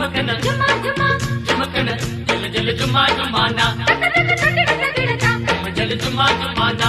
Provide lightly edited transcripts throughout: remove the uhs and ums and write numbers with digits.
ചുമക്കന ചുമക്കന ജല ജല ചുമ്മാ ചുമ്മാന ജല ചുമ്മാ ചുമ്മാന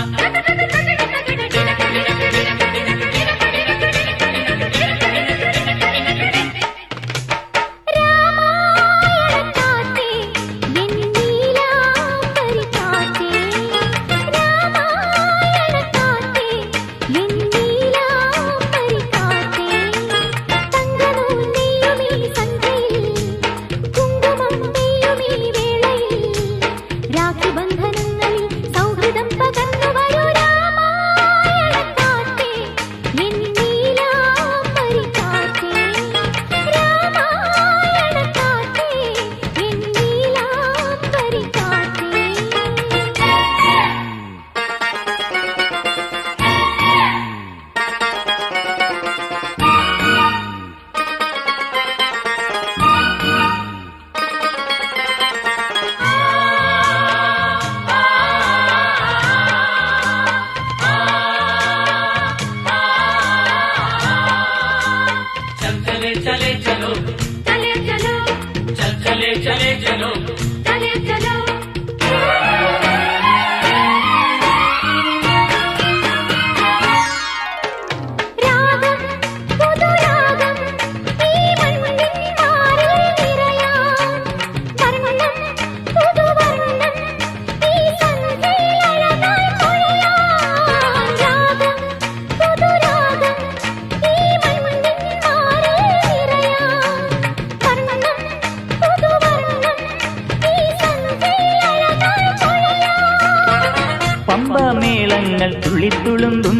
തുള്ളിത്തുളുമ്പും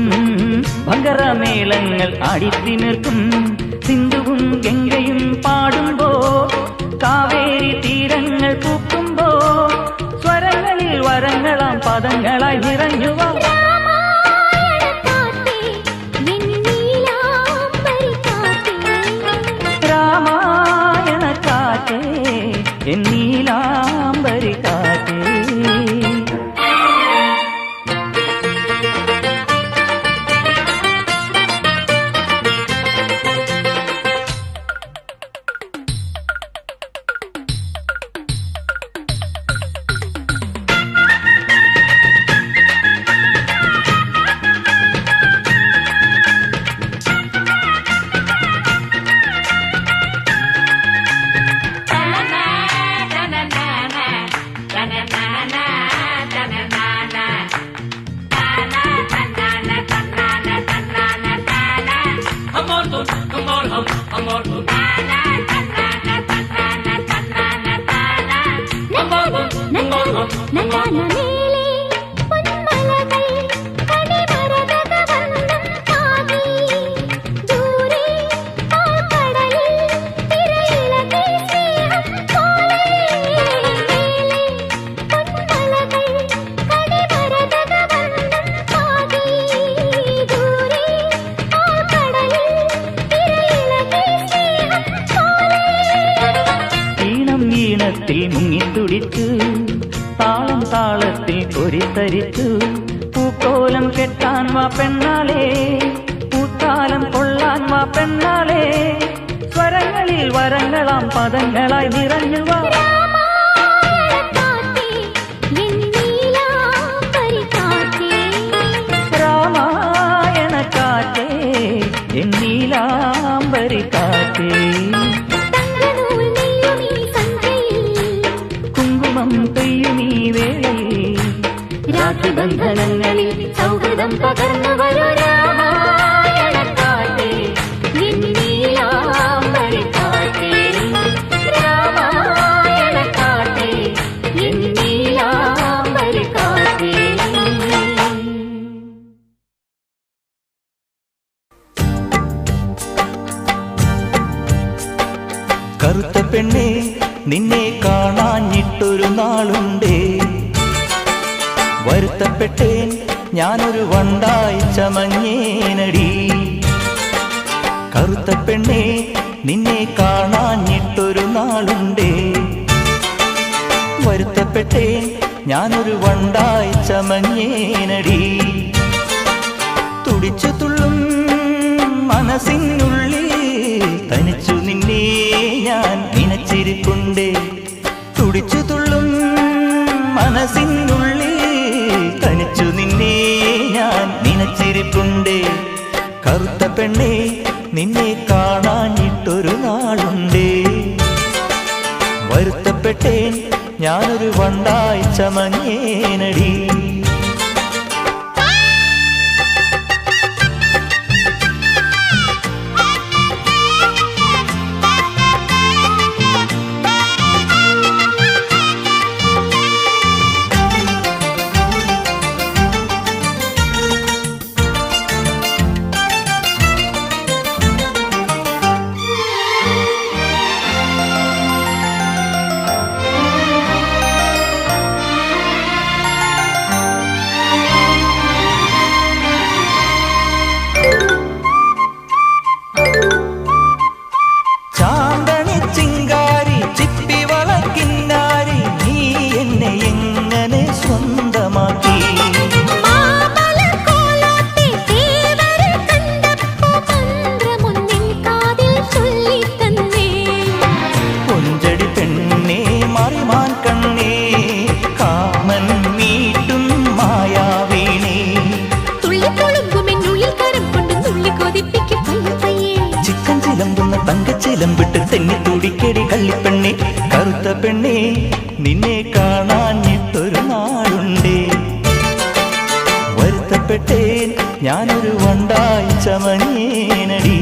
ഭങ്കരമേളങ്ങൾ ആടിത്തിമിർക്കും സിന്ധുവും ഗംഗയും പാടുമ്പോ കാവേരി തീരങ്ങൾ പൂക്കുമ്പോ സ്വരങ്ങളിൽ വരങ്ങളാം പദങ്ങളായി നിറഞ്ഞുവാ രാമായണ കാറ്റേ എന്നീലാംബരി കാറ്റേ മുങ്ങിത്തുടിച്ചു താളം താളത്തിൽ പൊരിത്തരിച്ചു പൂക്കോലം കെട്ടാൻ വാ പെണ്ണാലേ പൂത്താലം കൊള്ളാൻ വാ പെണ്ണാലേ സ്വരങ്ങളിൽ വരങ്ങളാം പദങ്ങളായി നിറഞ്ഞുവാ രാമായണ കാറ്റേ എന്നീലാംബരി കാറ്റേ പെയ്യുമീ വേളയിൽ രാത്രിബന്ധനങ്ങളിൽ സൗഹൃദം പകർന്നു വരൂ രാമായണ കാറ്റേ എന്നീലാംബരി കാറ്റേ രാമായണ കാറ്റേ എന്നീലാംബരി കാറ്റേ കറുത്ത പെണ്ണേ നിന്നെ കാണാഞ്ഞിട്ടൊരു നാളുണ്ടേ വരുത്തപ്പെട്ടേൻ ഞാനൊരു വണ്ടായി ചമഞ്ഞേനടി കറുത്ത പെണ്ണേ നിന്നെ കാണാഞ്ഞിട്ടൊരു നാളുണ്ടേ വരുത്തപ്പെട്ടേൻ ഞാനൊരു വണ്ടായി ചമഞ്ഞേനടി തുടിച്ചു തുള്ളും മനസ്സിനുള്ളിൽ തനിച്ചു നിന്നെ നിന്നെ ഞാൻ നനച്ചിരിപ്പുണ്ട്. തുടിച്ചു തുള്ളും മനസ്സിനുള്ളിൽ തനിച്ചു നിന്നെ ഞാൻ നനച്ചിരിപ്പുണ്ട്. കറുത്ത പെണ്ണേ നിന്നെ കാണാഞ്ഞിട്ടൊരു നാളുണ്ട്. വരുത്തപ്പെട്ടേൻ ഞാനൊരു വണ്ടായി ചമഞ്ഞേനടി. തങ്കച്ചിലമ്പിട്ട് തെന്നി തുടിക്കടി കള്ളിപ്പെണ്ണെ. കറുത്ത പെണ്ണെ നിന്നെ കാണാഞ്ഞിട്ടൊരു നാളുണ്ട്. വരുത്തപ്പെട്ടേൻ ഞാനൊരു വണ്ടായി ചമഞ്ഞേനടി.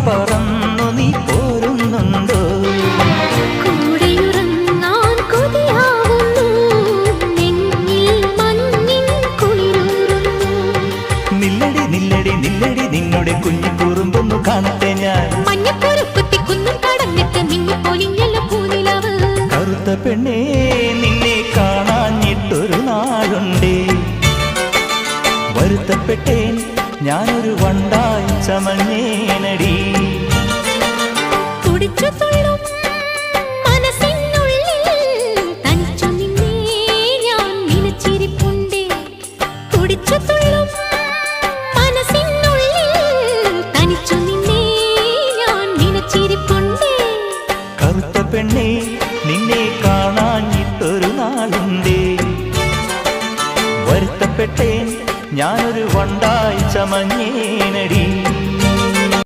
പറന്നു നീ പോരുന്നുണ്ടോ? കൂടെയുറങ്ങാൻ കൊതിയാവുന്നു, നെഞ്ഞിൽ മഞ്ഞിൻ കുളിരൂറുന്നു. നില്ലടി നില്ലടി നില്ലടി നിന്നുടെ കുഞ്ഞു കുറുമ്പൊന്നു കാണട്ടെ ഞാൻ. മഞ്ഞപ്പുറപ്പുത്തി കുന്നും കടന്നിട്ട് മിന്നിപ്പൊലിഞ്ഞല്ല പൂനിലാവ്. കറുത്ത പെണ്ണേ നിന്നെ കാണാഞ്ഞിട്ടൊരു നാളുണ്ട്. വരുത്തപ്പെട്ടേൻ ഞാനൊരു വണ്ടായി ചമഞ്ഞേനടി. തുടിച്ചു തുള്ളും മനസ്സിനുള്ളിൽ തനിച്ചു നിന്നെ ഞാൻ നനച്ചിരിപ്പുണ്ട്. തുടിച്ചു തുള്ളും മനസ്സിനുള്ളിൽ തനിച്ചു നിന്നെ ഞാൻ നനച്ചിരിപ്പുണ്ട്. കറുത്ത പെണ്ണേ നിന്നെ കാണാഞ്ഞിട്ടൊരു നാളുണ്ട്. വരുത്തപ്പെട്ടേൻ ഞാനൊരു വണ്ടായി ചമഞ്ഞേനടി.